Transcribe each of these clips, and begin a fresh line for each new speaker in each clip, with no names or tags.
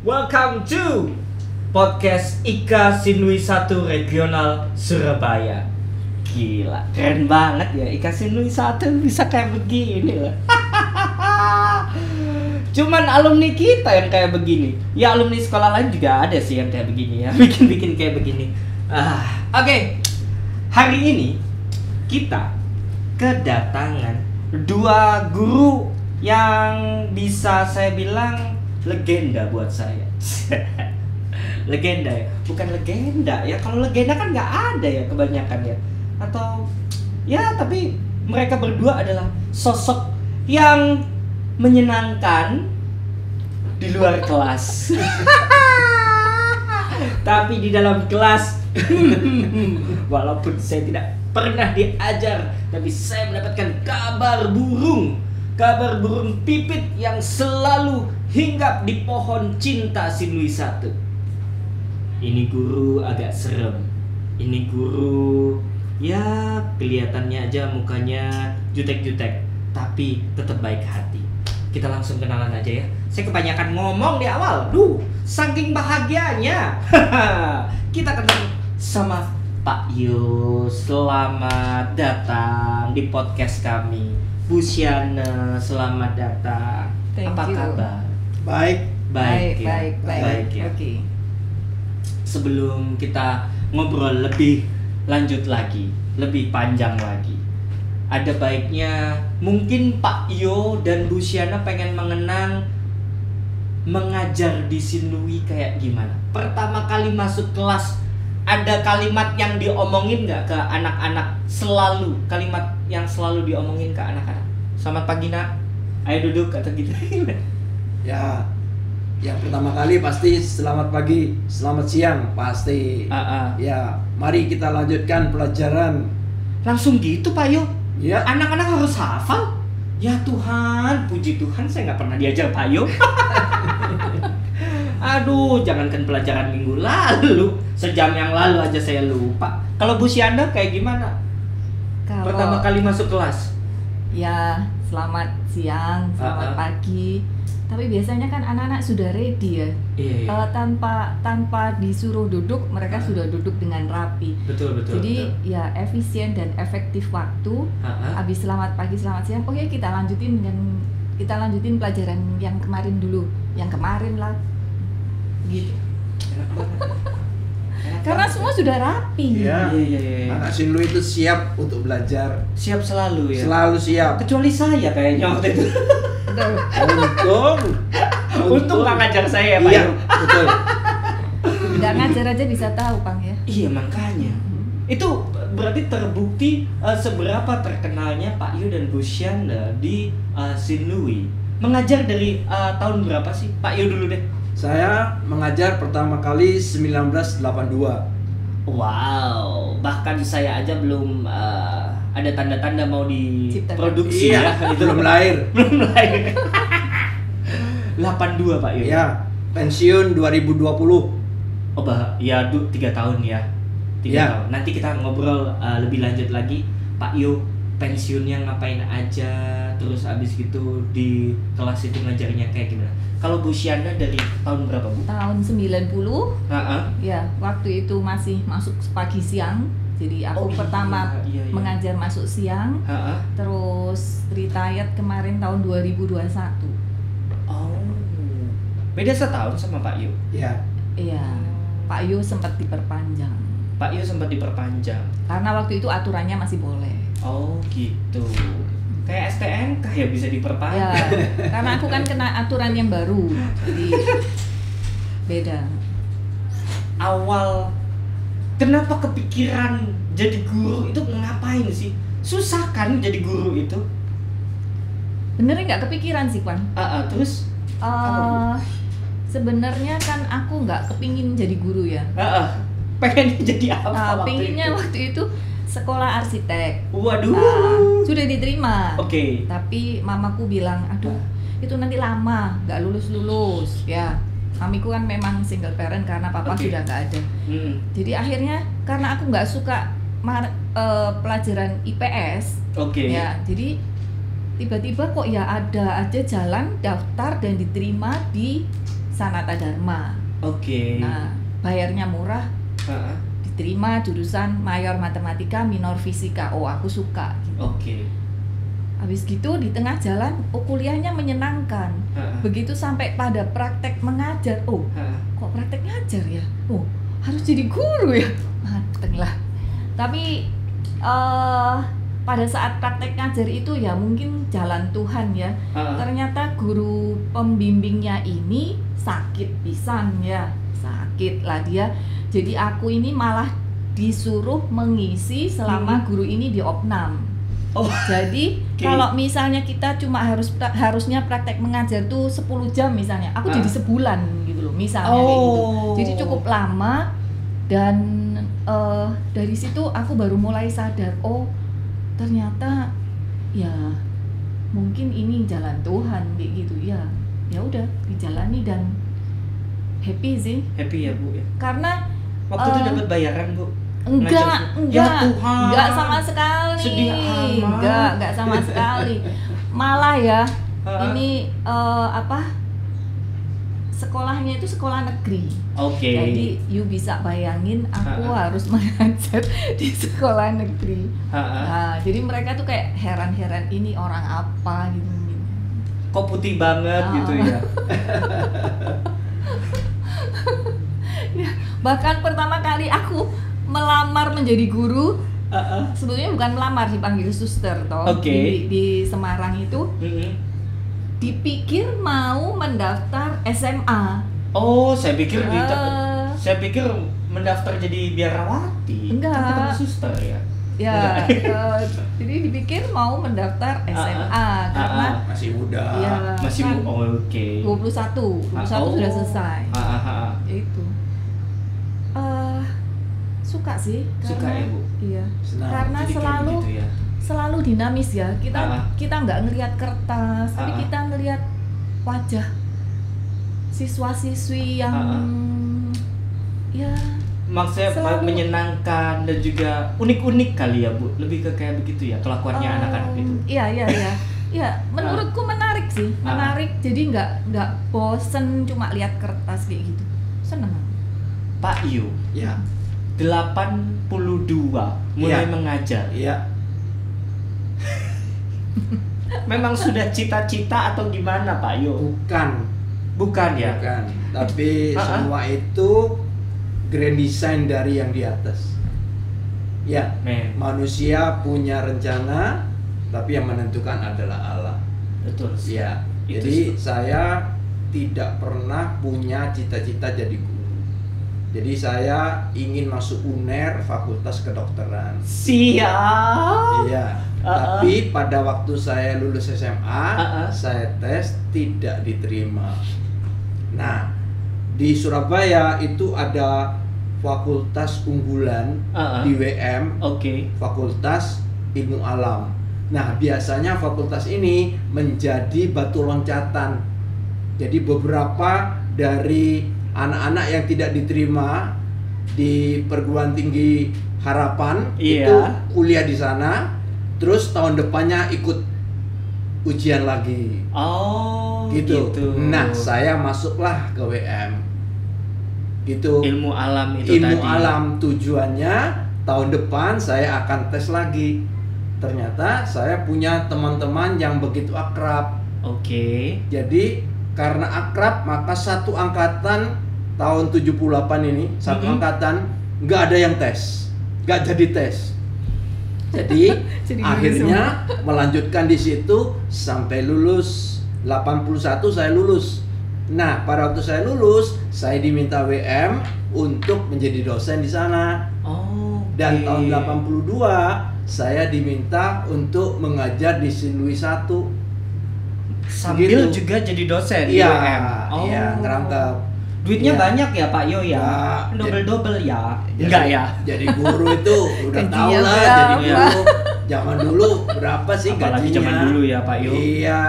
Welcome to podcast Ika Sinui 1 Regional Surabaya. Gila, keren banget ya, Ika Sinui 1 bisa kayak begini loh. Cuman alumni kita yang kayak begini. Ya alumni sekolah lain juga ada sih yang kayak begini ya, bikin-bikin kayak begini. Oke. Hari ini kita kedatangan dua guru yang bisa saya bilang legenda buat saya. Legenda ya, bukan legenda ya. Kalau legenda kan nggak ada ya kebanyakan ya. Atau ya tapi mereka berdua adalah sosok yang menyenangkan di luar kelas. Tapi di dalam kelas, walaupun saya tidak pernah diajar, tapi saya mendapatkan kabar burung pipit yang selalu hinggap di pohon cinta Sinui 1. Ini guru agak serem. Ini guru ya kelihatannya aja mukanya jutek-jutek, tapi tetap baik hati. Kita langsung kenalan aja ya. Saya kebanyakan ngomong di awal. Saking bahagianya. Kita kenal sama Pak Yu. Selamat datang di podcast kami. Bu Siana, selamat datang. Apa kabar?
Baik
ya.
Oke.
Sebelum kita ngobrol lebih lanjut lagi, lebih panjang lagi, ada baiknya mungkin Pak Yo dan Bu Siana pengen mengenang mengajar di Sinui kayak gimana. Pertama kali masuk kelas, ada kalimat yang diomongin nggak ke anak-anak? Selalu kalimat yang selalu diomongin ke anak-anak. Selamat pagi nak, ayo duduk atau gitu.
Ya, yang pertama kali pasti selamat pagi, selamat siang pasti. Ya, mari kita lanjutkan pelajaran.
Langsung gitu Pak Yo?
Ya.
Anak-anak harus hafal? Ya Tuhan, puji Tuhan saya nggak pernah diajar Pak Yo. Aduh, jangankan pelajaran minggu lalu, sejam yang lalu aja saya lupa. Kalau Bu Siana kayak gimana? Pertama kali masuk kelas?
Ya, selamat siang, selamat pagi. Tapi biasanya kan anak-anak sudah ready ya.
Iya.
Tanpa disuruh duduk, mereka sudah duduk dengan rapi.
Betul.
Jadi ya efisien dan efektif waktu. Habis selamat pagi, selamat siang. Oke, kita lanjutin pelajaran yang kemarin dulu. Yang kemarin lah. Gitu. Karena semua sudah rapi.
Iya.
Iya.
Anak Sinui itu siap untuk belajar.
Siap selalu ya.
Selalu siap.
Kecuali saya kayaknya waktu itu. Untung nggak ngajar saya ya Pak.
Iya, betul.
Nggak ngajar aja bisa tahu Pang ya.
Iya makanya. Itu berarti terbukti seberapa terkenalnya Pak Yu dan Bu Siana di Sinui. Mengajar dari tahun berapa sih? Pak Yu dulu deh.
Saya mengajar pertama kali 1982.
Wow, bahkan saya aja belum ada tanda-tanda mau diproduksi
ya. Itu belum lahir.
82 Pak Yu.
Ya, pensiun 2020.
Oh ya 3 tahun ya. 3 tahun. Nanti kita ngobrol lebih lanjut lagi. Pak Yu pensiunnya ngapain aja, terus abis gitu di kelas itu ngajarnya kayak gimana? Kalau Bu Siana dari tahun berapa Bu?
Tahun 90. Ya, waktu itu masih masuk pagi siang. Jadi aku pertama mengajar masuk siang. Terus retired kemarin tahun 2021.
Oh. Beda setahun sama Pak Yu?
Iya. Pak Yu sempat diperpanjang. Karena waktu itu aturannya masih boleh.
Oh gitu. Kayak STNK ya bisa diperpanjang.
Ya, karena aku kan kena aturan yang baru. Jadi beda.
Awal kenapa kepikiran jadi guru itu ngapain sih? Susah kan jadi guru itu?
Benernya nggak kepikiran sih Pan.
Terus?
Sebenarnya kan aku nggak kepingin jadi guru ya.
Pengen jadi apa?
Pengennya waktu itu sekolah arsitek.
Waduh.
Sudah diterima.
Oke.
Tapi mamaku bilang, aduh itu nanti lama, nggak lulus ya. Mamiku kan memang single parent karena papa sudah nggak ada. Jadi akhirnya karena aku nggak suka pelajaran IPS. Ya, jadi tiba-tiba kok ya ada aja jalan daftar dan diterima di Sanata Dharma.
Oke.
Nah, bayarnya murah. Diterima jurusan mayor matematika, minor fisika. Oh, aku suka. Gitu.
Oke.
Habis gitu di tengah jalan, kuliahnya menyenangkan. Begitu sampai pada praktek mengajar, kok praktek ngajar ya? Oh, harus jadi guru ya? Mateng lah. Tapi pada saat praktek ngajar itu ya mungkin jalan Tuhan ya. Ternyata guru pembimbingnya ini sakit pisan ya. Sakit lah dia. Jadi aku ini malah disuruh mengisi selama guru ini di opnam. Jadi kalau misalnya kita cuma harusnya praktek mengajar tuh 10 jam misalnya, aku jadi sebulan gitu loh misalnya kayak gitu. Jadi cukup lama dan dari situ aku baru mulai sadar, oh ternyata ya mungkin ini jalan Tuhan kayak gitu ya. Ya udah dijalani dan happy sih.
Happy ya Bu ya.
Karena
waktu itu dapat bayaran Bu?
Enggak sama sekali.
Sedih amat.
Enggak sama sekali. Malah ya, ini sekolahnya itu sekolah negeri.
Oke.
Jadi you bisa bayangin aku harus mengajar di sekolah negeri. Nah, jadi mereka tuh kayak heran-heran ini orang apa gitu.
Kok putih banget gitu ya.
Ya, bahkan pertama kali aku melamar menjadi guru, sebetulnya bukan melamar sih, panggil suster toh. Di Semarang itu dipikir mau mendaftar SMA.
Oh, saya pikir mendaftar jadi biarawati.
Enggak.
Tapi suster ya.
Ya, jadi dipikir mau mendaftar SMA karena
masih muda.
Ya,
masih
kan
oke.
21 sudah selesai. Itu. Suka sih karena
suka ya Bu.
Iya.
Senang.
Karena
jadi
selalu
gitu ya.
Selalu dinamis ya. Kita nggak ngelihat kertas, tapi kita ngelihat wajah siswa-siswi yang ya
maksudnya menyenangkan dan juga unik-unik kali ya Bu. Lebih ke kayak begitu ya kelakuannya anak-anak itu.
Iya. Ya, menurutku menarik sih. Menarik. Jadi nggak bosen cuma lihat kertas kayak gitu. Seneng.
Pak Yu.
Ya.
82 mulai mengajar.
Iya.
Memang sudah cita-cita atau gimana Pak Yu? Bukan ya?
Bukan. Tapi semua itu grand design dari yang di atas. Ya. Manusia punya rencana, tapi yang menentukan adalah Allah.
Betul.
Ya. Jadi saya tidak pernah punya cita-cita jadi guru. Jadi saya ingin masuk UNER, Fakultas Kedokteran.
Siap.
Iya. Tapi pada waktu saya lulus SMA, saya tes tidak diterima. Nah, di Surabaya itu ada fakultas unggulan di WM, Fakultas Ilmu Alam. Nah, biasanya fakultas ini menjadi batu loncatan. Jadi beberapa dari anak-anak yang tidak diterima di perguruan tinggi Harapan itu kuliah di sana, terus tahun depannya ikut ujian lagi. Gitu. Nah, saya masuklah ke WM. Gitu.
Ilmu alam itu
Ilmu alam tujuannya tahun depan saya akan tes lagi. Ternyata saya punya teman-teman yang begitu akrab. Jadi karena akrab maka satu angkatan tahun 78 ini, satu angkatan nggak ada yang tes, nggak jadi tes. Jadi akhirnya melanjutkan di situ sampai lulus. 81 saya lulus. Nah, pada waktu saya lulus, saya diminta WM untuk menjadi dosen di sana. Dan tahun 82 saya diminta untuk mengajar di Sin Louis 1.
Sambil juga jadi dosen di WM.
Iya, ngerangkap.
Duitnya banyak ya Pak Yo ya? Double ya? Enggak ya?
Jadi guru itu udah tahu lah, jadi guru zaman dulu berapa sih gajinya?
Apalagi zaman dulu ya Pak Yo.
Iya.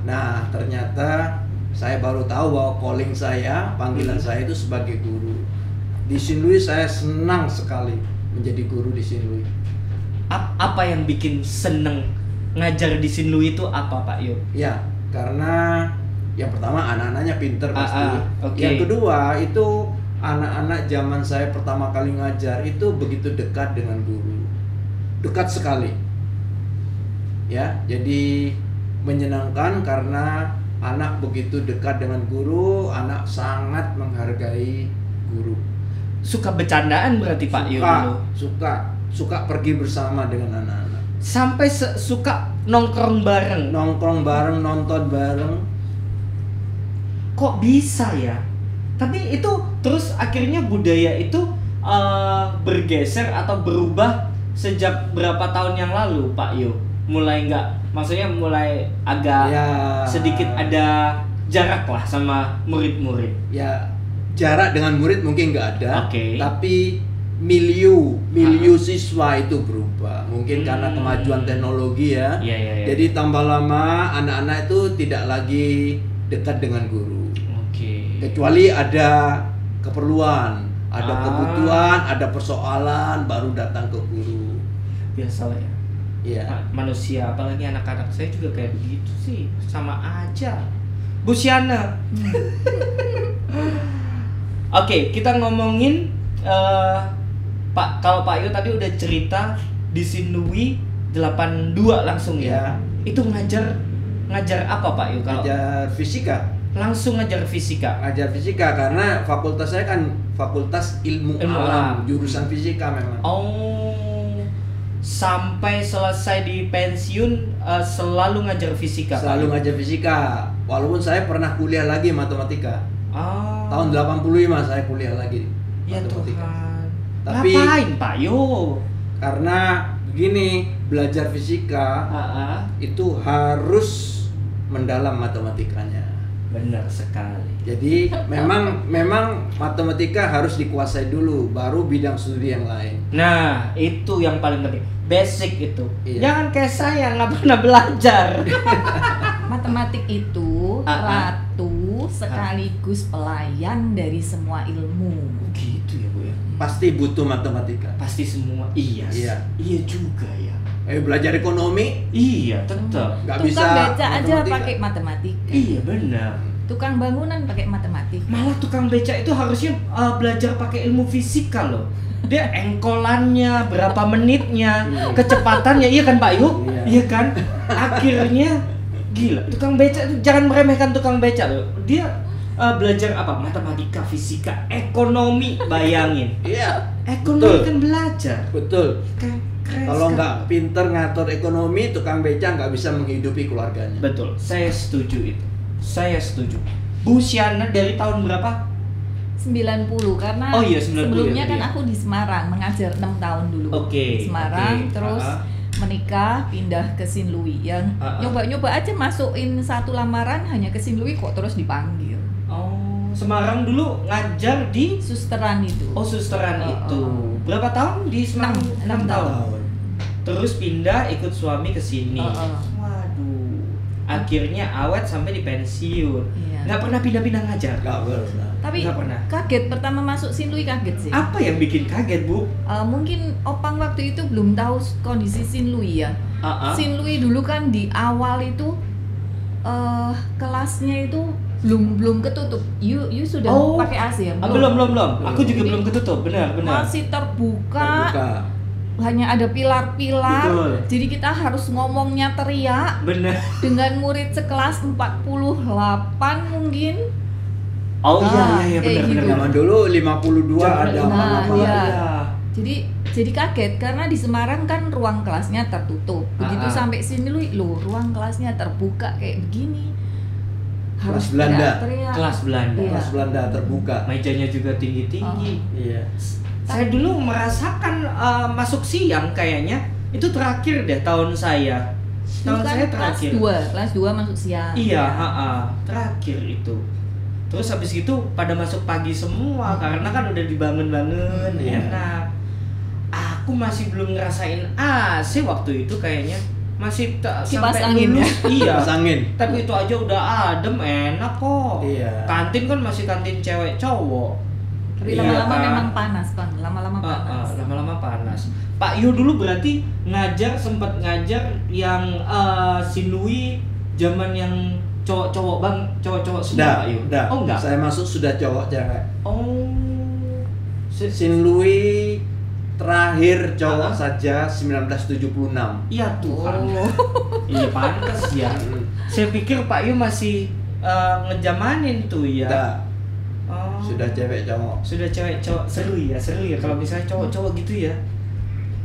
Nah, ternyata saya baru tahu bahwa calling saya, panggilan saya itu sebagai guru. Di Sin Louis saya senang sekali menjadi guru di Sin Louis.
Apa yang bikin seneng ngajar di Sin Louis itu apa Pak Yo?
Ya, karena Yang pertama anak-anaknya pinter pasti.
Okay.
Yang kedua itu anak-anak zaman saya pertama kali ngajar itu begitu dekat dengan guru, dekat sekali. Ya, jadi menyenangkan karena anak begitu dekat dengan guru, anak sangat menghargai guru.
Suka bercandaan berarti Pak Yu dulu?
Suka pergi bersama dengan anak-anak.
Sampai suka nongkrong bareng,
nonton bareng.
Kok bisa ya? Tapi itu terus akhirnya budaya itu bergeser atau berubah sejak berapa tahun yang lalu Pak Yu? Mulai maksudnya mulai agak sedikit ada jarak lah sama murid-murid.
Ya, jarak dengan murid mungkin nggak ada, tapi milieu siswa itu berubah. Mungkin karena kemajuan teknologi ya. Jadi tambah lama anak-anak itu tidak lagi dekat dengan guru. Kecuali ada keperluan, ada kebutuhan, ada persoalan baru datang ke guru.
Biasalah ya.
Iya.
Manusia, apalagi anak-anak saya juga kayak begitu sih, sama aja. Bu Siana. Oke, kita ngomongin Pak, kalau Pak Yu tadi udah cerita di Sinlui 82 langsung ya. Itu ngajar apa Pak Yu?
Ngajar fisika.
Langsung ngajar fisika.
Ngajar fisika karena fakultas saya kan fakultas ilmu alam, jurusan fisika memang.
Sampai selesai di pensiun selalu ngajar fisika.
Selalu ngajar fisika. Walaupun saya pernah kuliah lagi matematika. Tahun 85 saya kuliah lagi matematika.
Tuhan.
Tapi
ngapain Pak Yu?
Karena begini, belajar fisika itu harus mendalam matematikanya.
Benar sekali.
Jadi memang matematika harus dikuasai dulu, baru bidang studi yang lain.
Nah, itu yang paling penting. Basic itu.
Iya.
Jangan kayak saya nggak pernah belajar.
Matematik itu ratu sekaligus pelayan dari semua ilmu.
Gitu ya Bu ya.
Pasti butuh matematika.
Pasti semua. Iya juga ya.
Belajar ekonomi?
Iya, tetap.
Nggak
Tukang
bisa
beca aja pakai matematika.
Iya benar.
Tukang bangunan pakai matematika.
Malah tukang beca itu harusnya belajar pakai ilmu fisika loh. Dia engkolannya, berapa menitnya, kecepatannya, iya kan Pak Yu? Iya kan? Akhirnya gila. Tukang beca itu jangan meremehkan tukang beca loh. Dia belajar apa? Matematika, fisika, ekonomi, bayangin.
Iya.
Ekonomi kan belajar.
Betul. Kalau
sekali.
nggak pinter ngatur ekonomi, tukang beca nggak bisa menghidupi keluarganya.
Betul, saya setuju itu. Saya setuju. Bu Siana dari tahun berapa?
90 karena
90
sebelumnya
ya,
kan
ya.
aku di Semarang mengajar 6 tahun dulu. Semarang terus menikah pindah ke Sinlui yang nyoba-nyoba aja masukin satu lamaran hanya ke Sinlui kok terus dipanggil.
Semarang dulu ngajar di
susteran itu.
Susteran itu. Berapa tahun di Semarang? 6 tahun. Terus pindah ikut suami ke sini. Waduh. Akhirnya awet sampai di pensiun. Nggak pernah pindah-pindah ngajar.
Nggak pernah.
Tapi kaget pertama masuk Sinlui kaget sih.
Apa yang bikin kaget Bu?
Mungkin Opang waktu itu belum tahu kondisi Sinlui ya. Sinlui dulu kan di awal itu kelasnya itu belum ketutup. You sudah pakai AC ya?
Belum. Aku juga belum ketutup. Benar.
Masih terbuka. Hanya ada pilar-pilar. Jadi kita harus ngomongnya teriak.
Benar.
Dengan murid sekelas 48 mungkin.
Iya benar.
Gitu.
Zaman dulu 52 ada
Jadi kaget karena di Semarang kan ruang kelasnya tertutup. Begitu sampai sini ruang kelasnya terbuka kayak begini.
Kelas Belanda.
Kelas
Belanda terbuka.
Mejanya juga tinggi-tinggi.
Iya.
Saya dulu merasakan masuk siang kayaknya. Itu terakhir deh tahun saya. Saya terakhir.
Kelas 2 masuk siang.
Iya, terakhir itu. Terus habis itu pada masuk pagi semua karena kan udah dibangun-bangun, enak. Aku masih belum ngerasain AC waktu itu kayaknya. Masih
kipas angin ya.
Iya.
Kipas angin.
Tapi itu aja udah adem, enak kok.
Iya.
Kantin kan masih kantin cewek cowok.
Tapi lama-lama memang panas, Bang. Lama-lama panas. Pak Yu dulu berarti sempat ngajar yang Sinlui zaman yang
cowok-cowok bang, cowok-cowok semua
Udah,
Pak Yu?
udah.
Oh enggak?
Saya masuk sudah cowok cewek.
Oh.
Sin Louis terakhir cowok
Ah.
saja 1976.
Iya Tuhan.
Oh.
Ini pantas ya. Saya pikir Pak Yu masih ngejamanin tuh ya.
Udah,
Oh.
sudah cewek cowok.
Sudah cewek cowok, seru ya kalau misalnya cowok-cowok gitu ya.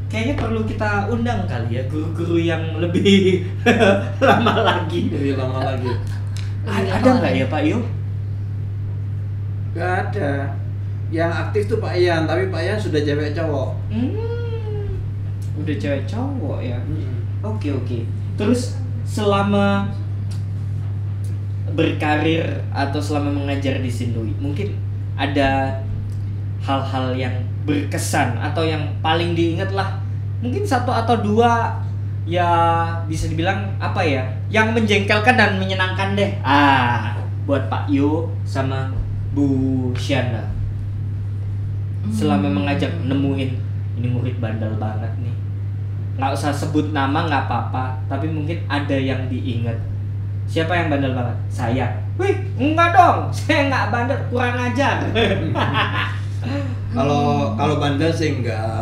Kayaknya perlu kita undang kali ya guru-guru yang lebih lama lagi.
Lebih lama lagi.
Ada nggak ya Pak Yu?
Gak ada. Yang aktif tuh Pak Ian, tapi Pak Ian sudah cewek cowok.
Udah cewek cowok ya. Oke. Terus selama berkarir atau selama mengajar di Sin Louis, mungkin ada hal-hal yang berkesan atau yang paling diingat lah, mungkin satu atau dua ya, bisa dibilang apa ya, yang menjengkelkan dan menyenangkan deh buat Pak Yu sama Bu Shana selama mengajak, nemuin ini murid bandel banget nih, nggak usah sebut nama nggak apa-apa, tapi mungkin ada yang diingat. Siapa yang bandel banget? Saya. Wih, enggak dong, saya nggak bandel, kurang ajar.
Kalau bandel sih enggak.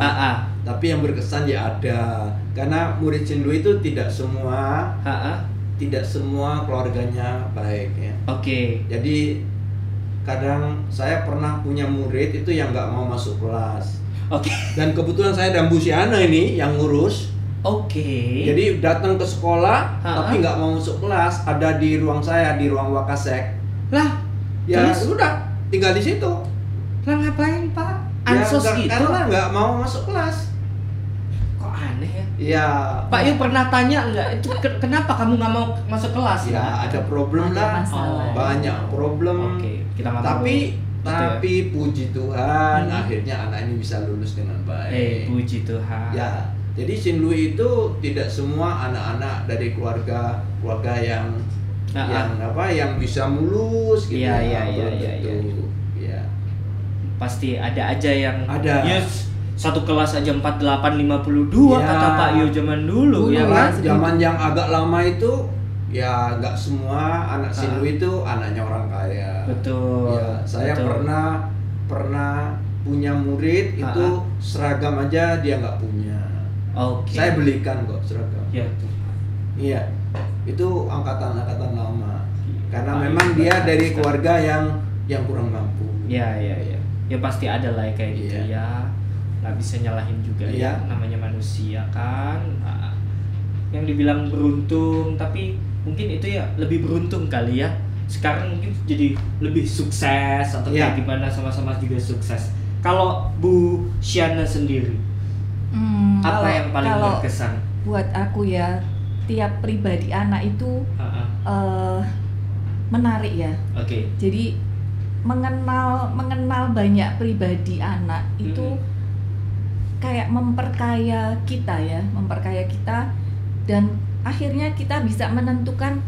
Tapi yang berkesan ya ada. Karena murid Sin Louis itu tidak semua keluarganya baik ya.
Oke.
Jadi kadang saya pernah punya murid itu yang nggak mau masuk kelas.
Oke.
Dan kebetulan saya dan Bu Siana ini yang ngurus.
Oke.
Jadi datang ke sekolah tapi nggak mau masuk kelas, ada di ruang saya, di ruang Wakasek.
Lah,
Ya
terus?
udah tinggal di situ.
Lah ngapain Pak?
Ya,
Ansos gitu?
karena nggak mau masuk kelas.
Kok aneh ya?
Ya.
Pak Yu pernah tanya nggak, itu kenapa kamu nggak mau masuk kelas?
Ya ada problem
Ada
lah.
masalah.
Banyak problem.
Oke, kita nggak
Tapi puji Tuhan
Hmm.
akhirnya anak ini bisa lulus dengan baik.
puji Tuhan.
Ya, jadi Sin Louis itu tidak semua anak-anak dari keluarga yang yang bisa mulus gitu.
Iya,
Belum
iya.
tentu. Ya.
Pasti ada aja yang
Ada.
Yes, satu kelas aja 4852
Ya.
kata Pak Yu zaman dulu ya kan.
Zaman yang agak lama itu ya nggak semua anak Sin Louis itu anaknya orang kaya.
Betul.
Ya, saya
betul.
pernah punya murid itu seragam aja dia nggak punya.
Oke.
Saya belikan kok seragam.
Ya tuh.
Iya, itu angkatan lama. Karena
Pak,
memang
Yu
dia
bagus
dari
sekali.
keluarga yang kurang mampu.
Ya. Ya pasti ada lah kayak gitu
Iya.
ya. Nggak bisa nyalahin juga
Iya.
ya, namanya manusia kan. Yang dibilang beruntung, tapi mungkin itu ya lebih beruntung kali ya. Sekarang mungkin jadi lebih sukses atau
Iya.
kayak gimana, sama-sama juga sukses. Kalau Bu Shana sendiri, apa yang paling
kalau
berkesan?
buat aku ya, tiap pribadi anak itu menarik ya.
Oke.
Jadi mengenal banyak pribadi anak itu kayak memperkaya kita dan akhirnya kita bisa menentukan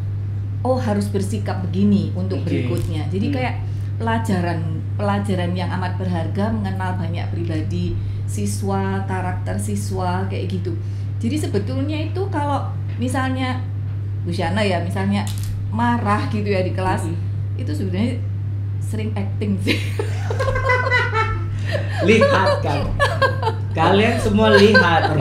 harus bersikap begini untuk berikutnya. Jadi kayak pelajaran yang amat berharga, mengenal banyak pribadi siswa, karakter siswa kayak gitu. Jadi sebetulnya itu kalau misalnya Bu Shana ya misalnya marah gitu ya di kelas, itu sebenarnya sering acting sih.
Lihat kan, kalian semua lihat,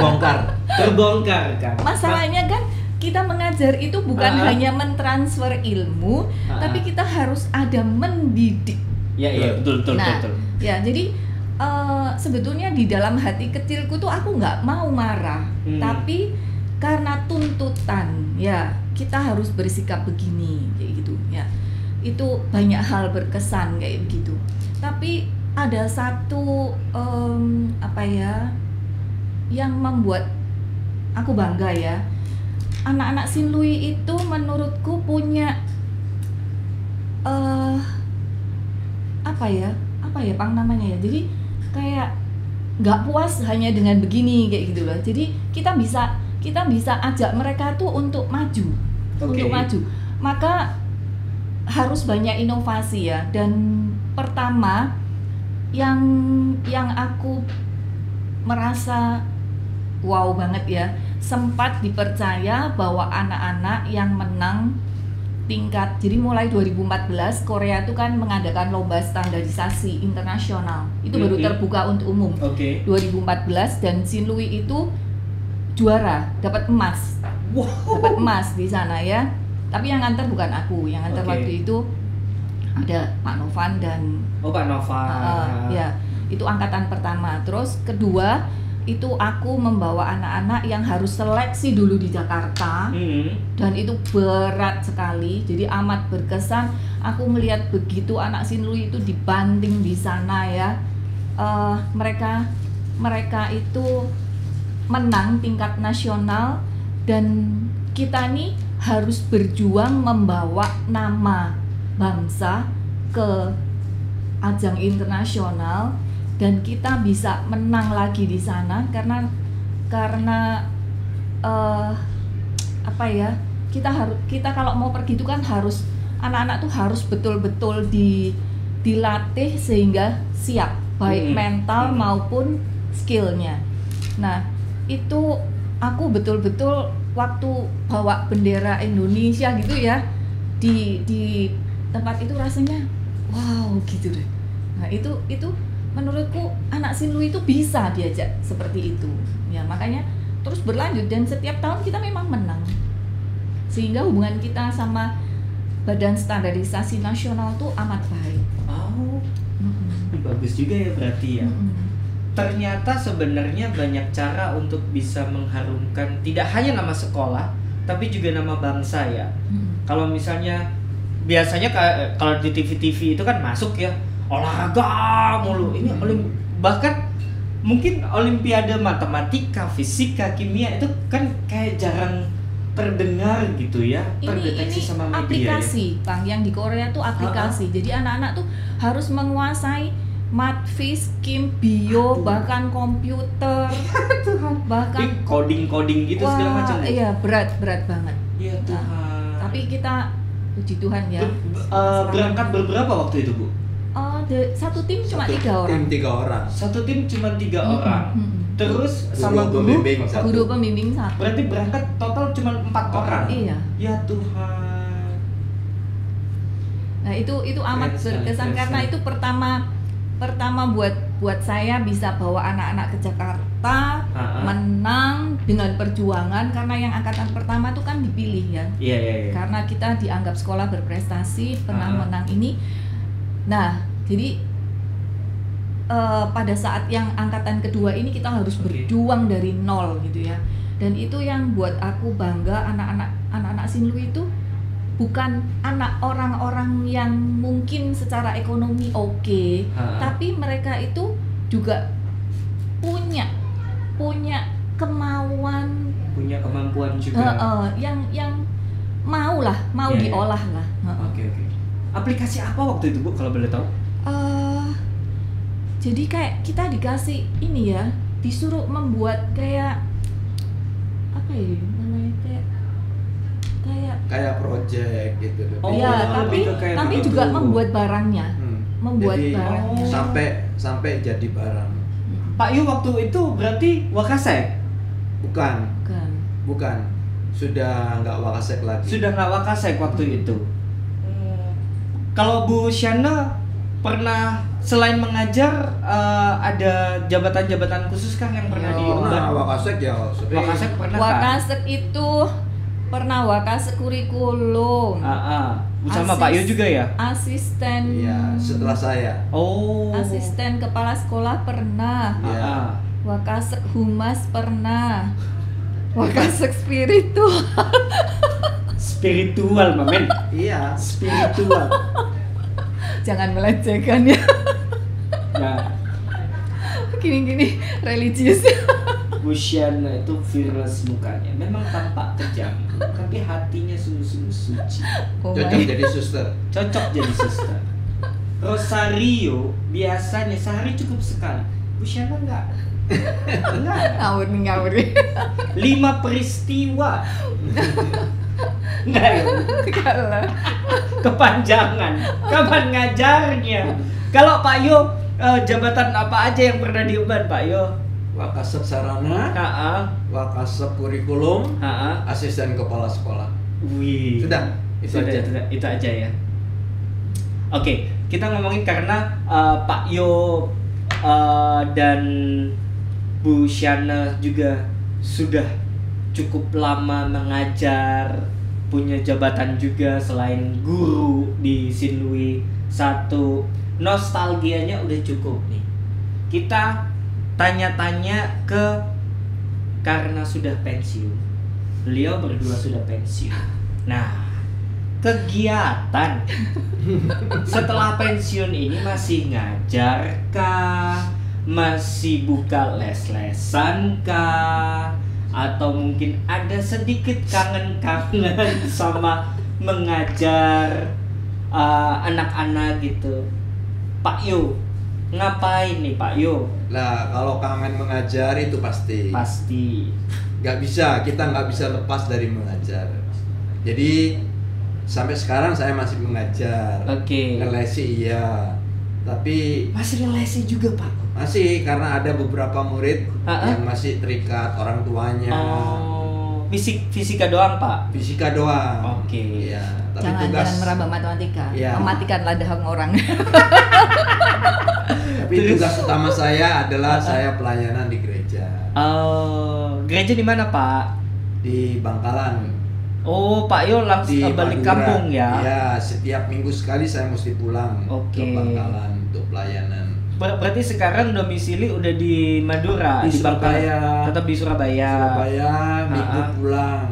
terbongkar kan.
Masalahnya kan kita mengajar itu bukan hanya mentransfer ilmu, tapi kita harus ada mendidik.
Iya, betul.
Ya, jadi sebetulnya di dalam hati kecilku tuh aku nggak mau marah, tapi karena tuntutan, ya kita harus bersikap begini, kayak gitu. Ya, itu banyak hal berkesan kayak begitu. Tapi ada satu yang membuat aku bangga ya. Anak-anak Sin Louis itu menurutku punya apa ya Pang namanya ya. Jadi kayak nggak puas hanya dengan begini kayak gitu loh. Jadi kita bisa ajak mereka tuh untuk maju, untuk maju. Maka harus banyak inovasi ya. Dan pertama yang aku merasa wow banget ya, sempat dipercaya bahwa anak-anak yang menang tingkat, jadi mulai 2014 Korea itu kan mengadakan lomba standarisasi internasional, itu baru terbuka untuk umum. 2014 dan Sinlui itu juara, dapat emas. Dapat emas di sana ya. Tapi yang nganter bukan aku, yang nganter waktu itu ada Pak Novan dan
Pak Novan.
Ya, itu angkatan pertama. Terus kedua itu aku membawa anak-anak yang harus seleksi dulu di Jakarta, dan itu berat sekali, jadi amat berkesan. Aku melihat begitu anak Sinlui itu dibanting di sana ya, mereka itu menang tingkat nasional, dan kita nih harus berjuang membawa nama bangsa ke ajang internasional. Dan kita bisa menang lagi di sana karena kita kalau mau pergi itu kan harus anak-anak tuh harus betul-betul dilatih sehingga siap baik mental maupun skillnya. Nah itu aku betul-betul waktu bawa bendera Indonesia gitu ya di tempat itu rasanya wow gitu deh. Nah itu menurutku anak Sinlui itu bisa diajak seperti itu ya, makanya terus berlanjut dan setiap tahun kita memang menang, sehingga hubungan kita sama Badan Standarisasi Nasional tuh amat baik.
Bagus juga ya berarti ya. Ternyata sebenarnya banyak cara untuk bisa mengharumkan tidak hanya nama sekolah tapi juga nama bangsa ya. Kalau misalnya biasanya kalau di TV-TV itu kan masuk ya olahraga mulu, ini bahkan mungkin olimpiade matematika, fisika, kimia itu kan kayak jarang terdengar gitu ya, terdeteksi sama media.
Aplikasi ya? Bang, yang di Korea tuh aplikasi. Jadi anak-anak tuh harus menguasai mat, phys, kim, bio, bahkan komputer, bahkan
coding gitu segala macam.
Iya, berat banget.
Ya Tuhan.
Nah, tapi kita puji Tuhan ya.
Berangkat beberapa waktu itu, Bu?
Satu tim cuma 3 orang.
Satu tim cuma 3 orang. Terus sama guru
pembimbing satu.
Berarti berangkat total cuma 4 orang.
Iya.
Ya Tuhan.
Nah itu amat berkesan karena itu pertama buat saya bisa bawa anak-anak ke Jakarta, menang dengan perjuangan, karena yang angkatan pertama tuh kan dipilih ya.
Iya.
Karena kita dianggap sekolah berprestasi, pernah menang ini. Nah, jadi pada saat yang angkatan kedua ini kita harus berjuang dari nol gitu ya. Dan itu yang buat aku bangga, anak-anak Sinlui itu bukan anak orang-orang yang mungkin secara ekonomi tapi mereka itu juga punya kemauan,
punya kemampuan juga.
Yang mau diolah lah.
Oke. Aplikasi apa waktu itu, Bu, kalau boleh tahu?
Jadi kayak kita dikasih ini ya, disuruh membuat kayak apa ya namanya, kayak
project gitu.
Tapi juga membuat barangnya. Barangnya.
Sampai jadi barang.
Pak Yu waktu itu berarti Wakasek?
Bukan. Sudah nggak Wakasek lagi.
Sudah nggak Wakasek waktu itu. Kalau Bu Shana pernah selain mengajar ada jabatan-jabatan khusus kan yang pernah diemban?
Wakasek ya.
Wakasek pernah.
Wakasek itu pernah Wakasek kurikulum.
Sama Pak Yu juga ya?
Asisten.
Iya, setelah saya.
Asisten kepala sekolah pernah. Wakasek humas pernah. Wakasek spiritual.
Spiritual, Mamen.
Iya,
spiritual.
Jangan melecehkan ya.
Nah,
gini religius.
Bu Shana itu virus mukanya, memang tampak kejam, tapi hatinya sungguh-sungguh suci.
Cocok jadi suster. Rosario
biasanya sehari cukup sekali. Bu Shana enggak.
Ngawur.
5 peristiwa. Enggak ya? Kepanjangan. Kapan ngajarnya? Kalau Pak Yo, jabatan apa aja yang pernah diemban Pak Yo?
Wakasek sarana, Wakasek kurikulum, asisten kepala sekolah.
Wih.
Sudah.
Itu aja ya. Oke, kita ngomongin karena Pak Yo dan Bu Shana juga sudah cukup lama mengajar, punya jabatan juga selain guru di Sinlui 1. Nostalgianya udah cukup nih. Kita tanya-tanya karena sudah pensiun. Beliau berdua sudah pensiun. Nah, kegiatan setelah pensiun ini masih ngajar kah? Masih buka les-lesan kah? Atau mungkin ada sedikit kangen-kangen sama mengajar anak-anak gitu. Pak Yo, ngapain nih Pak Yo?
Nah, kalau kangen mengajar itu pasti. Kita nggak bisa lepas dari mengajar. Jadi sampai sekarang saya masih mengajar. Ngelesi iya. Tapi
masih ngelesi juga Pak?
Masih, karena ada beberapa murid yang masih terikat orang tuanya.
Fisika doang Pak?
Fisika doang.
Iya.
Tapi
jangan merambah matematika.
Ya.
Mematikan ladang orang.
Tapi tugas utama saya adalah saya pelayanan di gereja.
Gereja di mana Pak?
Di Bangkalan.
Pak Yo langsung balik kampung ya?
Iya, setiap minggu sekali saya mesti pulang ke Bangkalan untuk pelayanan.
Berarti sekarang domisili udah di Madura,
di
Surabaya. Tetap di Surabaya.
Minggu pulang.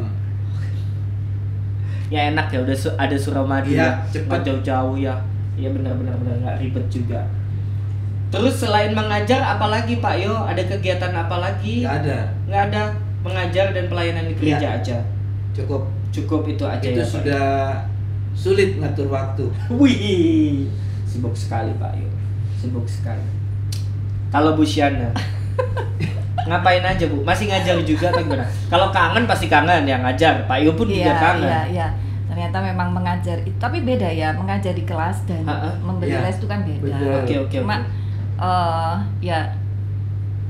Ya enak ya, udah ada Suramadu.
Iya, cepat
jauh-jauh ya. Iya benar-benar nggak ribet juga. Terus selain mengajar apalagi Pak Yo? Ada kegiatan apa lagi? Nggak ada. Mengajar dan pelayanan di gereja aja. Cukup itu aja.
Itu
ya,
sudah sulit ngatur waktu.
Wih, sibuk sekali Pak Yo. Sibuk sekali. Kalau Bu Shana ngapain aja Bu? Masih ngajar juga atau gimana? Kalau kangen pasti kangen ya ngajar. Pak Yo pun juga kangen.
Iya. Ternyata memang mengajar itu, tapi beda ya, mengajar di kelas dan memberi les itu kan beda.
Oke.
Cuma ya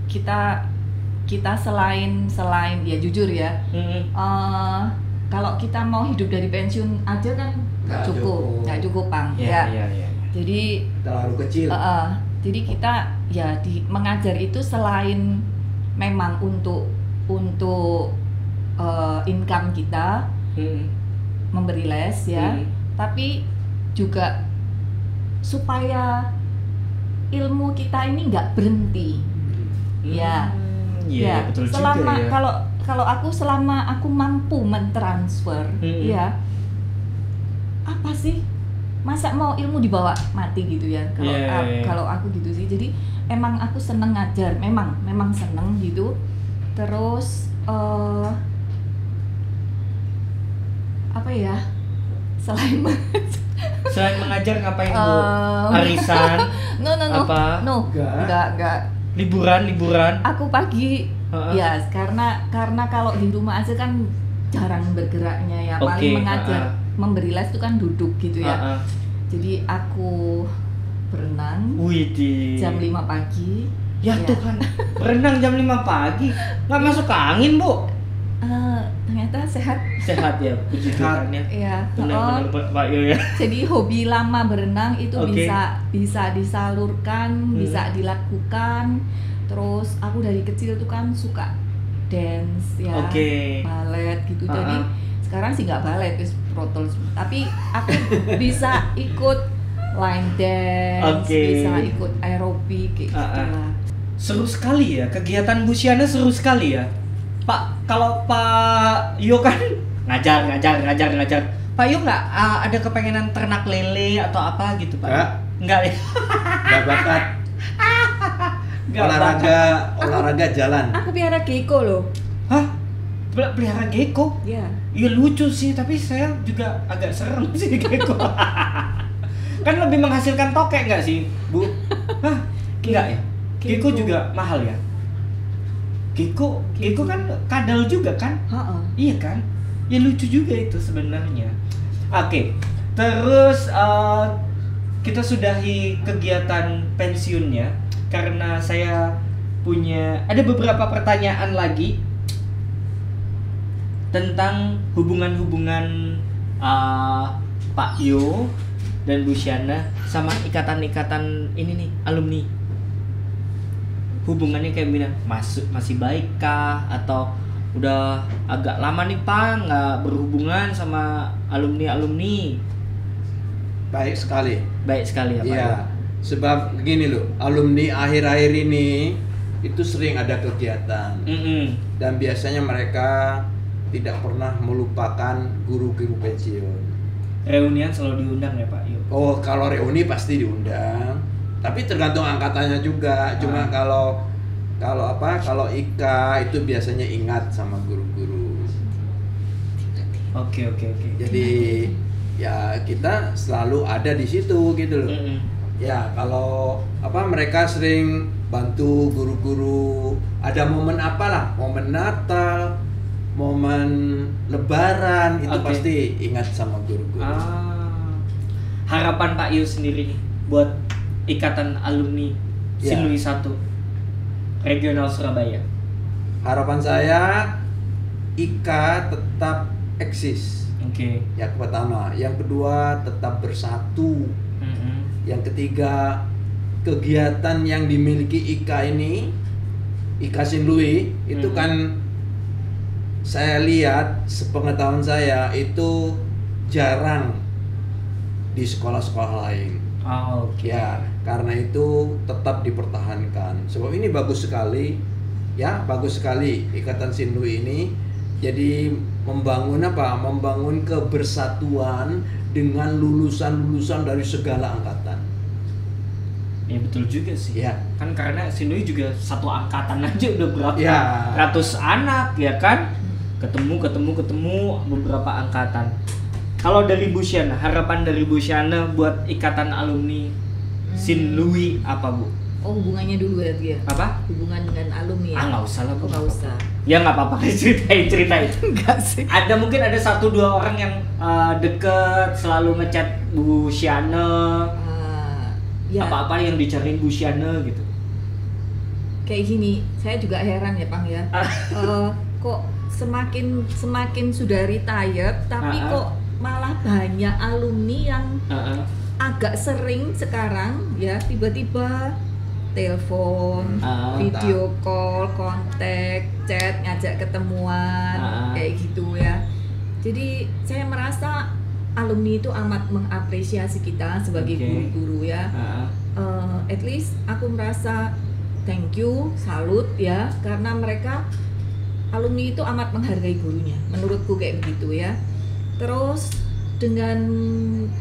kita selain ya jujur ya, kalau kita mau hidup dari pensiun aja kan nggak cukup Bang.
Iya.
Jadi
terlalu kecil.
Jadi kita ya mengajar itu selain memang untuk income kita, memberi les ya, tapi juga supaya ilmu kita ini nggak berhenti. Ya, betul selama juga ya. Kalau aku selama aku mampu mentransfer, ya apa sih? Masa mau ilmu dibawa mati gitu ya? Kalau aku gitu sih. Jadi emang aku seneng ngajar, memang seneng gitu. Terus apa ya? Selain
mengajar ngapain Bu? Arisan? Apa?
Enggak.
Liburan?
Aku pagi. Ya, karena kalau di rumah aja kan jarang bergeraknya ya. Paling mengajar, memberi les itu kan duduk gitu ya. Jadi aku berenang. Jam 5 pagi.
Ya Tuhan, berenang jam 5 pagi? Nggak masuk angin Bu?
Ternyata sehat
ya, puji Tuhan ya.
Iya.
Benar Pak Yo ya.
Jadi hobi lama berenang itu bisa disalurkan, bisa dilakukan. Terus aku dari kecil tuh kan suka dance ya, balet gitu. Jadi sekarang sih nggak balet, protol. Tapi aku bisa ikut line dance, bisa ikut aerobik gitu lah.
Seru sekali ya, kegiatan Bu Shana seru sekali ya. Pak, kalau Pak Yo kan ngajar. Pak Yo nggak ada kepengenan ternak lele atau apa gitu Pak? Nggak ya?
Nggak bakat. Olahraga jalan.
Aku pelihara gecko loh.
Hah? Pelihara gecko?
Iya.
Iya lucu sih, tapi saya juga agak serem sih gecko. Kan lebih menghasilkan tokek nggak sih, Bu? Hah? Enggak ya? Gecko juga mahal ya? Gecko kan kadal juga kan? Iya kan? Ya lucu juga itu sebenarnya. Oke. Terus kita sudahi kegiatan pensiunnya karena saya ada beberapa pertanyaan lagi tentang hubungan-hubungan Pak Yo dan Bu Syana sama ikatan-ikatan ini nih alumni, hubungannya kayak gimana? Masih baik kah atau udah agak lama nih Pak nggak berhubungan sama alumni?
Baik sekali.
Baik sekali ya Pak.
Iya. Sebab gini loh, alumni akhir-akhir ini itu sering ada kegiatan. Dan biasanya mereka tidak pernah melupakan guru-guru pensiun.
Reunian selalu diundang ya Pak Yo?
Oh, kalau reuni pasti diundang. Tapi tergantung angkatannya juga. Cuma kalau IKA itu biasanya ingat sama guru-guru.
Oke.
Jadi ya kita selalu ada di situ gitu loh. Ya kalau mereka sering bantu guru-guru. Ada momen apalah, momen Natal, momen Lebaran itu pasti ingat sama guru-guru.
Harapan Pak Yu sendiri nih buat ikatan alumni Sinlui 1 regional Surabaya.
Harapan saya IKA tetap eksis. Yang pertama, yang kedua tetap bersatu. Yang ketiga, kegiatan yang dimiliki IKA ini, IKA Sinlui itu kan saya lihat sepengetahuan saya itu jarang di sekolah-sekolah lain. Ya, karena itu tetap dipertahankan. Sebab ini bagus sekali, ya bagus sekali Ikatan Sinlui ini. Jadi membangun kebersatuan dengan lulusan-lulusan dari segala angkatan.
Ya betul juga sih.
Ya.
Kan karena Sinlui juga satu angkatan aja udah berapa ratus anak ya kan? Ketemu beberapa angkatan. Kalau dari Bu Syana, harapan dari Bu Syana buat ikatan alumni Sinlui apa Bu?
Oh, hubungannya dulu ya dia.
Apa?
Hubungan dengan alumni ya?
Nggak usah lah Bu.
Nggak usah.
Ya nggak apa-apa, ceritain.
Enggak sih.
Ada mungkin ada 1-2 orang yang deket, selalu ngechat Bu Syana.
Ya.
Apa-apa yang dicariin Bu Syana gitu.
Kayak gini, saya juga heran ya Pang ya. Kok semakin sudah retired tapi kok malah banyak alumni yang agak sering sekarang ya tiba-tiba telepon, video call, kontak, chat, ngajak ketemuan kayak gitu ya. Jadi saya merasa alumni itu amat mengapresiasi kita sebagai guru-guru ya. At least aku merasa thank you, salut ya, karena mereka alumni itu amat menghargai gurunya, menurutku kayak begitu ya. Terus dengan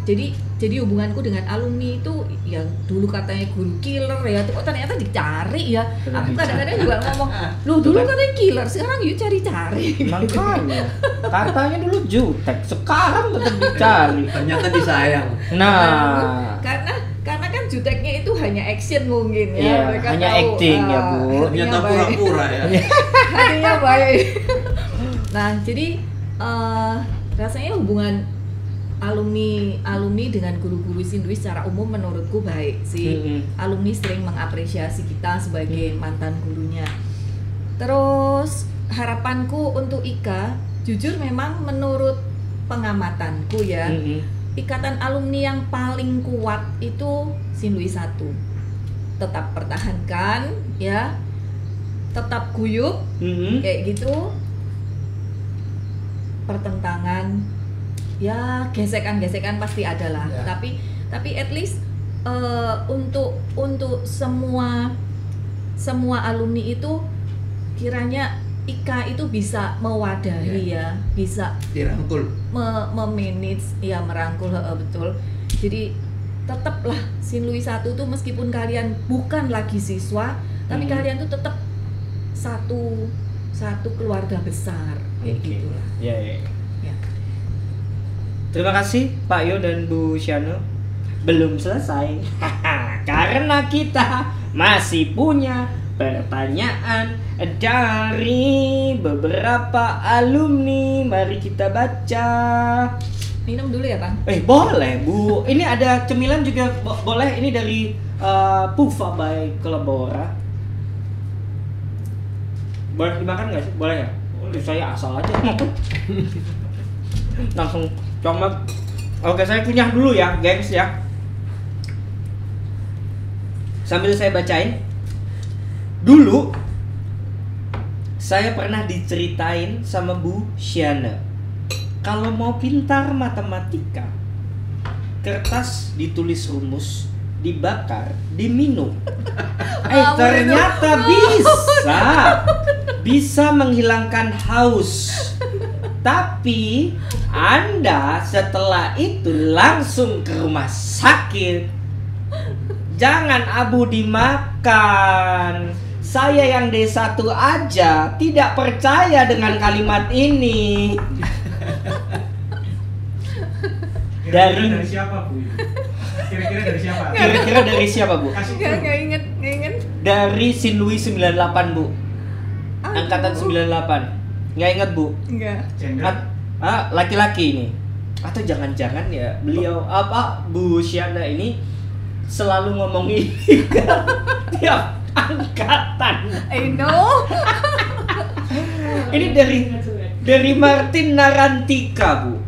jadi hubunganku dengan alumni itu yang dulu katanya guru killer ya, kok ternyata dicari ya. Aku kadang-kadang juga ngomong, loh dulu katanya killer, sekarang yuk cari-cari.
Makanya katanya dulu jutek, sekarang tetap dicari.
Ternyata disayang.
Nah,
karena kan juteknya itu hanya action mungkin ya.
Iya,
mereka
hanya
tahu,
acting ya Bu.
Ternyata pura-pura ya.
Hatinya baik. Nah jadi rasanya hubungan alumni dengan guru-guru Sinlui secara umum menurutku baik sih. Alumni sering mengapresiasi kita sebagai mantan gurunya. Terus harapanku untuk IKA, jujur memang menurut pengamatanku ya, ikatan alumni yang paling kuat itu Sinlui 1. Tetap pertahankan ya, tetap guyup kayak gitu. Pertentangan ya, gesekan-gesekan pasti ada lah ya. Tapi at least untuk semua alumni itu kiranya IKA itu bisa mewadahi ya, bisa
dirangkul,
memanage ya, merangkul betul. Jadi tetaplah Sinlui 1 tuh meskipun kalian bukan lagi siswa, tapi kalian tuh tetap satu keluarga besar kayak gitulah.
Ya. Terima kasih Pak Yo dan Bu Syana. Belum selesai karena kita masih punya pertanyaan dari beberapa alumni. Mari kita baca.
Minum dulu ya Bang?
Boleh Bu. Ini ada cemilan juga boleh. Ini dari Pufa by Kolabora. Boleh dimakan nggak sih? Boleh ya? Saya asal aja. Langsung coba. Oke, saya kunyah dulu ya, gengs ya. Sambil saya bacain. Dulu saya pernah diceritain sama Bu Syana, kalau mau pintar matematika, kertas ditulis rumus, dibakar, diminum. Ternyata bisa menghilangkan haus. Tapi Anda setelah itu langsung ke rumah sakit. Jangan abu dimakan. Saya yang D1 aja tidak percaya dengan kalimat ini. Dari
siapa, Bu? Kira-kira dari siapa?
Kira-kira dari siapa, Bu?
Nggak inget.
Dari Sinlui 98, Bu. Angkatan 98. Nggak inget, Bu?
Enggak.
Laki-laki ini. Atau jangan-jangan ya beliau Bu Syana ini selalu ngomong ini tiap angkatan.
I know.
Ini dari Martin Narantika, Bu.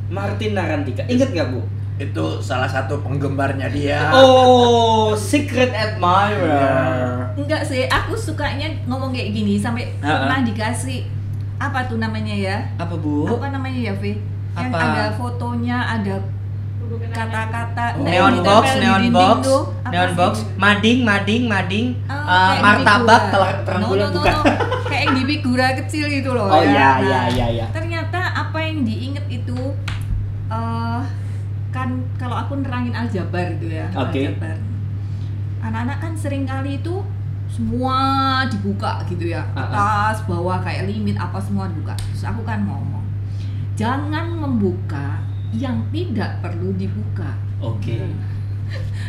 Martin Narantika. Ingat nggak, Bu?
Itu salah satu penggemarnya dia.
Oh, secret admirer.
Enggak sih, aku sukanya ngomong kayak gini sampai pernah dikasih apa tuh namanya ya?
Apa, Bu?
Apa namanya ya, V? Yang
Apa?
ada fotonya, ada kata-kata
Neon box, mading,
kayak
martabak,
di
terang bulan, bukan?
Kayak yang di figura kecil gitu loh.
Oh
ya.
ya.
Ternyata apa yang diinget itu kan kalau aku nerangin aljabar gitu ya.
Oke.
Aljabar. Anak-anak kan sering kali itu semua dibuka gitu ya, atas bawah kayak limit apa semua dibuka. Terus aku kan ngomong, jangan membuka yang tidak perlu dibuka.
Oke.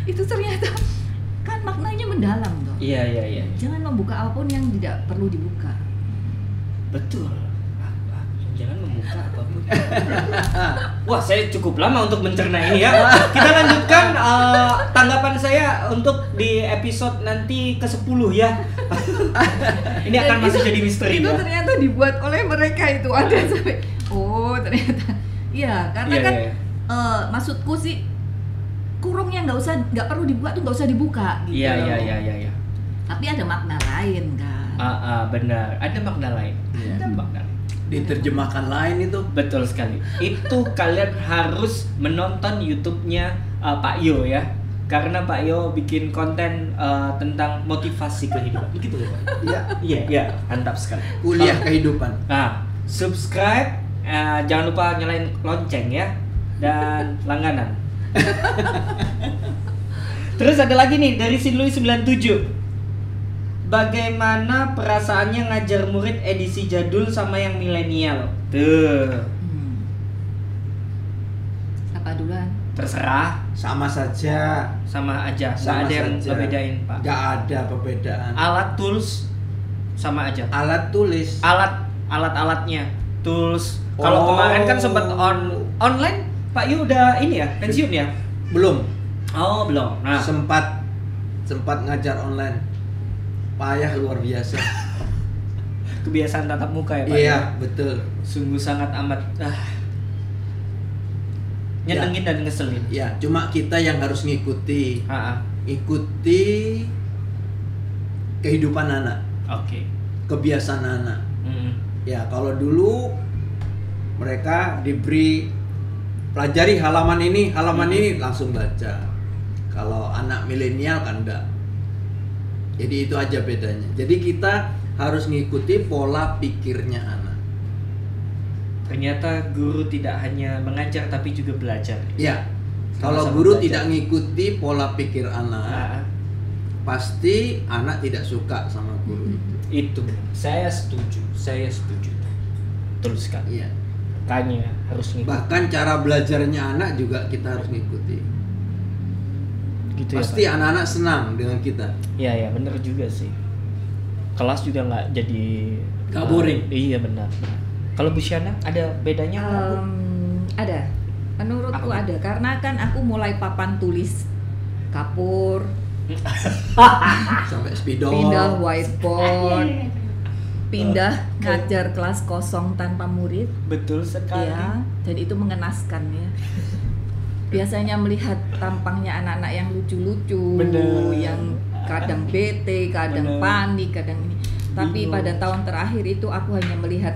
Itu ternyata kan maknanya mendalam toh.
Iya.
Jangan membuka apapun yang tidak perlu dibuka.
Betul. Jangan membuka apapun. Wah, saya cukup lama untuk mencerna ini ya. Kita lanjutkan tanggapan saya untuk di episode nanti ke-10 ya. Ini akan masih jadi misteri
itu
ya.
Ternyata dibuat oleh mereka itu ada sampai ternyata. Iya, karena kan maksudku sih kurungnya nggak perlu dibuka tuh nggak usah dibuka gitu.
Iya.
Tapi ada makna lain kan.
Benar. Ada makna lain. Ada makna lain.
Diterjemahkan lain itu.
Betul sekali. Itu kalian harus menonton YouTube-nya Pak Yo ya. Karena Pak Yo bikin konten tentang motivasi kehidupan. Begitu ya, Pak? Iya. Mantap sekali.
Kuliah kehidupan.
Nah, subscribe, jangan lupa nyalain lonceng ya, dan langganan. Terus ada lagi nih dari Sinlui 97. Bagaimana perasaannya ngajar murid edisi jadul sama yang milenial? Tuh.
Apa duluan?
Terserah.
Sama saja.
Sama aja.
Sama
Nggak ada yang
saja.
ngebedain, Pak.
Nggak ada perbedaan.
Alat tools sama aja.
Alat tulis.
Alat-alatnya. Tools. Kalau kemarin kan sempat online, Pak Yu udah ini ya, pensiun ya?
Belum.
Oh, belum. Nah,
Sempat ngajar online. Payah luar biasa.
kebiasaan tatap muka ya, Pak?
Iya, betul.
Sungguh sangat amat nyenengin dan ngeselin.
Ya, cuma kita yang harus ngikuti. Ikuti kehidupan anak.
Oke.
Kebiasaan anak. Ya, kalau dulu mereka diberi pelajari halaman ini langsung baca. Kalau anak milenial kan enggak. Jadi itu aja bedanya. Jadi kita harus ngikuti pola pikirnya anak.
Ternyata guru tidak hanya mengajar tapi juga belajar.
Ya. Kalau
Sama-sama
guru
belajar.
tidak ngikuti pola pikir anak, pasti anak tidak suka sama guru itu.
Itu saya setuju. Betul sekali.
Iya.
Makanya harus ngikuti.
Bahkan cara belajarnya anak juga kita harus ngikuti.
Gitu
Pasti
ya, Pak?
anak-anak senang dengan kita.
Iya, bener juga sih. Kelas juga nggak jadi
Nggak boring.
Iya, benar. Kalau Bu Syana ada bedanya nggak, Bu?
Ada. Menurutku
Apa?
ada, karena kan aku mulai papan tulis kapur,
Sampai spidol.
pindah whiteboard, pindah ngajar kelas kosong tanpa murid.
Betul sekali.
Ya, dan itu mengenaskan ya. Biasanya melihat tampangnya anak-anak yang lucu-lucu,
Bener.
yang kadang bete, kadang
Bener.
panik, kadang ini. Tapi
Bingung.
pada tahun terakhir itu aku hanya melihat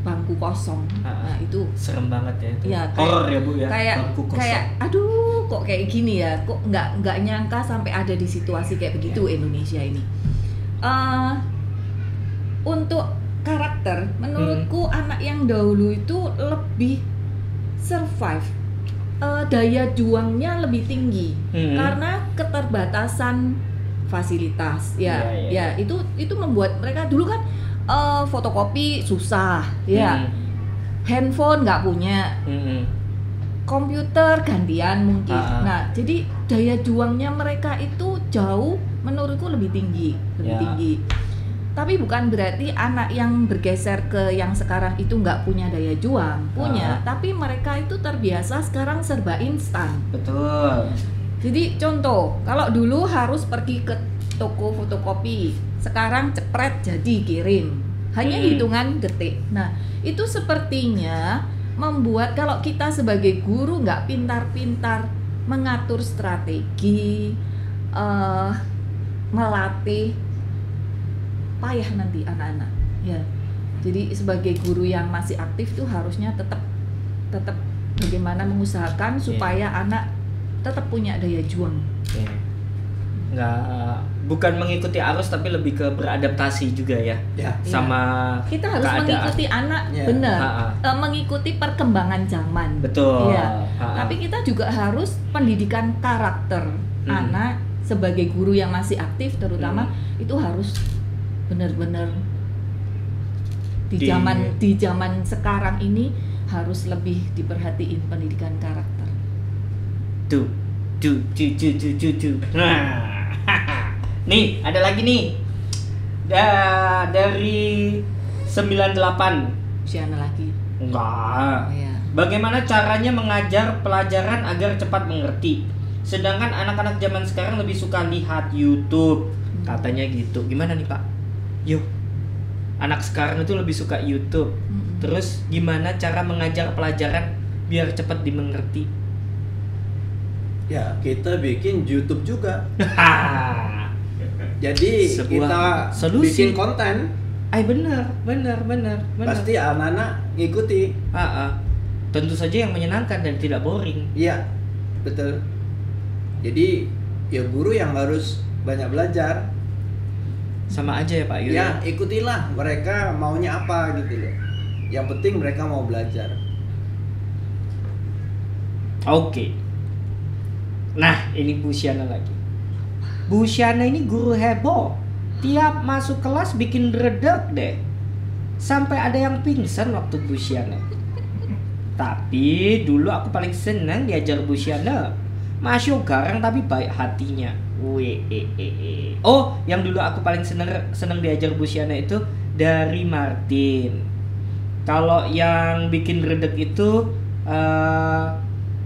bangku kosong. Nah, itu
serem banget ya itu.
ya
Horor ya Bu ya.
kayak
Bangku kosong.
kayak aduh kok kayak gini ya, kok nggak nyangka sampai ada di situasi kayak begitu Indonesia ini. Untuk karakter menurutku anak yang dahulu itu lebih survive, daya juangnya lebih tinggi karena keterbatasan fasilitas ya. Itu membuat mereka dulu kan fotokopi susah ya, handphone nggak punya, komputer gantian mungkin. Nah, jadi daya juangnya mereka itu jauh menurutku lebih tinggi. Tapi bukan berarti anak yang bergeser ke yang sekarang itu nggak punya daya juang, punya. Tapi mereka itu terbiasa sekarang serba instan.
Betul.
Jadi contoh, kalau dulu harus pergi ke toko fotokopi, sekarang cepret jadi kirim. Hanya hitungan detik. Nah, itu sepertinya membuat kalau kita sebagai guru nggak pintar-pintar mengatur strategi, melatih, payah nanti anak-anak. Ya, jadi sebagai guru yang masih aktif tuh harusnya tetap bagaimana mengusahakan supaya anak tetap punya daya juang.
Bukan mengikuti arus tapi lebih ke beradaptasi juga ya. Sama
kita harus
keadaan.
mengikuti anak, benar. Mengikuti perkembangan zaman.
Betul.
Ya. Tapi kita juga harus pendidikan karakter anak sebagai guru yang masih aktif terutama itu harus benar-benar di zaman sekarang ini harus lebih diperhatiin pendidikan karakter.
Tuh. Nah. Nih, ada lagi nih. Dari 98.
Siana lagi.
Enggak.
Ya.
Bagaimana caranya mengajar pelajaran agar cepat mengerti? Sedangkan anak-anak zaman sekarang lebih suka lihat YouTube. Katanya gitu. Gimana nih, Pak? Yuk. Anak sekarang itu lebih suka YouTube. Terus gimana cara mengajar pelajaran biar cepat dimengerti?
Ya, kita bikin YouTube juga. Jadi
Sebuah
kita
solusi.
bikin konten.
Benar.
Pasti anak-anak ngikuti.
Tentu saja yang menyenangkan dan tidak boring.
Iya, betul. Jadi ya guru yang harus banyak belajar.
Sama aja ya Pak Yu.
Ya, ikutilah mereka maunya apa gitu loh. Yang penting mereka mau belajar.
Oke. Nah, ini Bu Siana lagi. Bu Siana ini guru heboh. Tiap masuk kelas bikin redek deh. Sampai ada yang pingsan waktu Bu Siana. Tapi dulu aku paling senang diajar Bu Siana. Masih garang tapi baik hatinya. Oh, yang dulu aku paling senang diajar Bu Siana itu dari Martin. Kalau yang bikin redek itu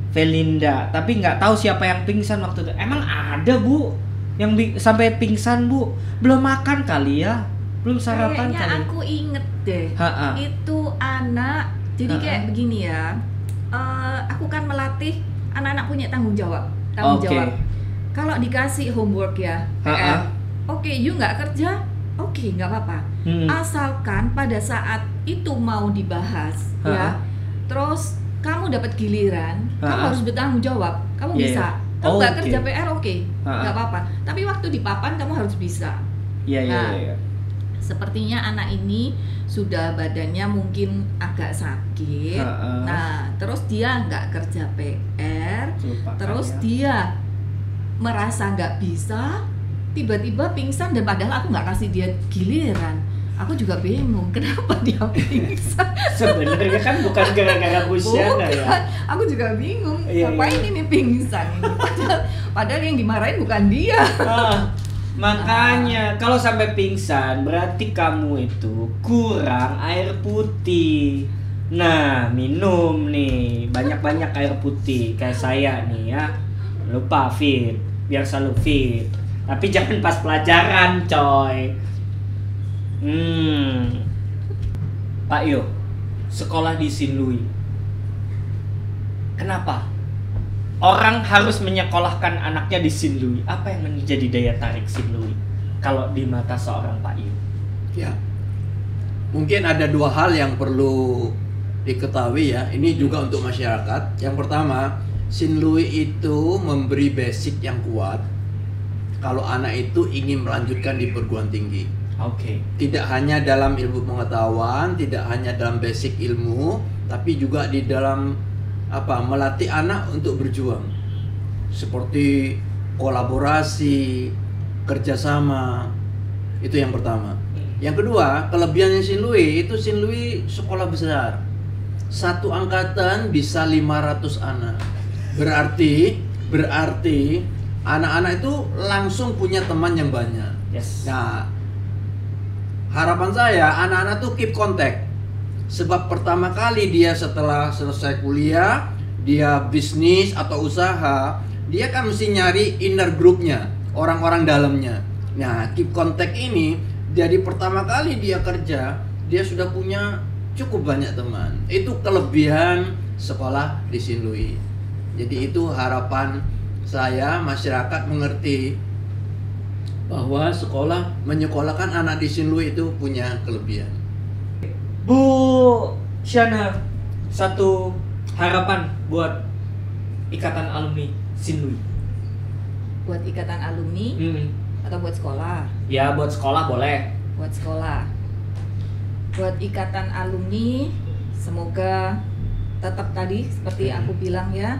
Felinda, tapi nggak tahu siapa yang pingsan waktu itu. Emang ada Bu yang sampai pingsan Bu? Belum makan kali ya? Belum sarapan
kayaknya
kali?
Aku inget deh. Itu anak. Jadi kayak begini ya. Aku kan melatih anak-anak punya tanggung jawab. Jawab. Kalau dikasih homework ya, PR, oke, you nggak kerja, oke, nggak apa-apa. Asalkan pada saat itu mau dibahas, ya, terus kamu dapat giliran, kamu harus bertanggung jawab. Kamu bisa. Kamu nggak kerja PR, oke, nggak apa-apa. Tapi waktu di papan kamu harus bisa. Iya. Sepertinya anak ini sudah badannya mungkin agak sakit. Nah, terus dia nggak kerja PR, terus dia merasa nggak bisa, tiba-tiba pingsan dan padahal aku nggak kasih dia giliran. Aku juga bingung kenapa dia pingsan.
Sebenarnya kan bukan gara-gara Bu Siana ya.
Aku juga bingung ngapain ini pingsan. Padahal yang dimarahin bukan dia.
Makanya kalau sampai pingsan berarti kamu itu kurang air putih. Nah, minum nih banyak-banyak air putih kayak saya nih ya. Lupa fit, biar selalu fit. Tapi jangan pas pelajaran, coy. Pak Yo, sekolah di Sinlui. Kenapa orang harus menyekolahkan anaknya di Sinlui? Apa yang menjadi daya tarik Sinlui kalau di mata seorang Pak Yo?
Ya, mungkin ada dua hal yang perlu diketahui ya. Ini juga untuk masyarakat. Yang pertama, Sinlui itu memberi basic yang kuat kalau anak itu ingin melanjutkan di perguruan tinggi.
Oke.
Tidak hanya dalam ilmu pengetahuan, tidak hanya dalam basic ilmu, tapi juga di dalam melatih anak untuk berjuang. Seperti kolaborasi, kerjasama. Itu yang pertama. Yang kedua, kelebihannya Sinlui itu Sinlui sekolah besar. Satu angkatan bisa 500 anak. Berarti anak-anak itu langsung punya teman yang banyak.
Yes.
Nah, harapan saya anak-anak tuh keep contact. Sebab pertama kali dia setelah selesai kuliah, dia bisnis atau usaha, dia kan mesti nyari inner groupnya, orang-orang dalamnya. Nah, keep contact ini jadi pertama kali dia kerja, dia sudah punya cukup banyak teman. Itu kelebihan sekolah di Sinlui. Jadi itu harapan saya, masyarakat mengerti bahwa sekolah menyekolahkan anak di Sinlui itu punya kelebihan.
Bu Shana, satu harapan buat ikatan alumni Sinlui.
Buat ikatan alumni atau buat sekolah?
Ya, buat sekolah boleh.
Buat sekolah. Buat ikatan alumni, semoga tetap tadi seperti aku bilang ya,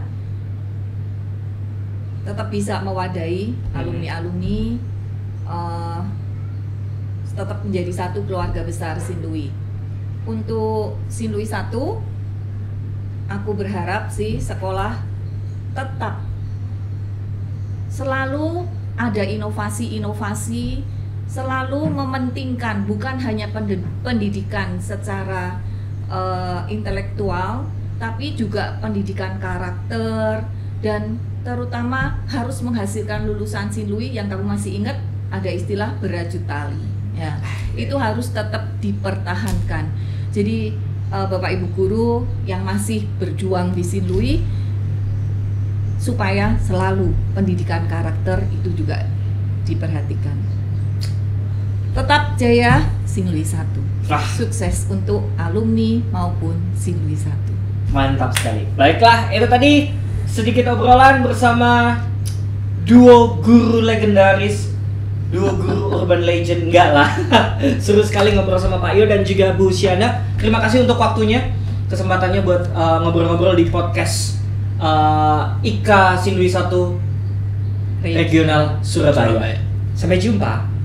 tetap bisa mewadahi alumni-alumni, tetap menjadi satu keluarga besar Sinlui. Untuk Sinlui 1, aku berharap sih sekolah tetap selalu ada inovasi-inovasi, selalu mementingkan bukan hanya pendidikan secara intelektual, tapi juga pendidikan karakter, dan terutama harus menghasilkan lulusan Sinlui yang kamu masih ingat ada istilah berajut tali ya, itu harus tetap dipertahankan. Jadi Bapak Ibu guru yang masih berjuang di Sinlui, supaya selalu pendidikan karakter itu juga diperhatikan. Tetap jaya Sinlui 1. Sukses untuk alumni maupun Sinlui 1.
Mantap sekali. Baiklah, itu tadi sedikit obrolan bersama duo guru legendaris, duo guru urban legend, enggak lah. Seru sekali ngobrol sama Pak Yo dan juga Bu Shana. Terima kasih untuk waktunya, kesempatannya buat ngobrol-ngobrol di podcast IKA Sinlui 1 Regional Surabaya. Sampai jumpa.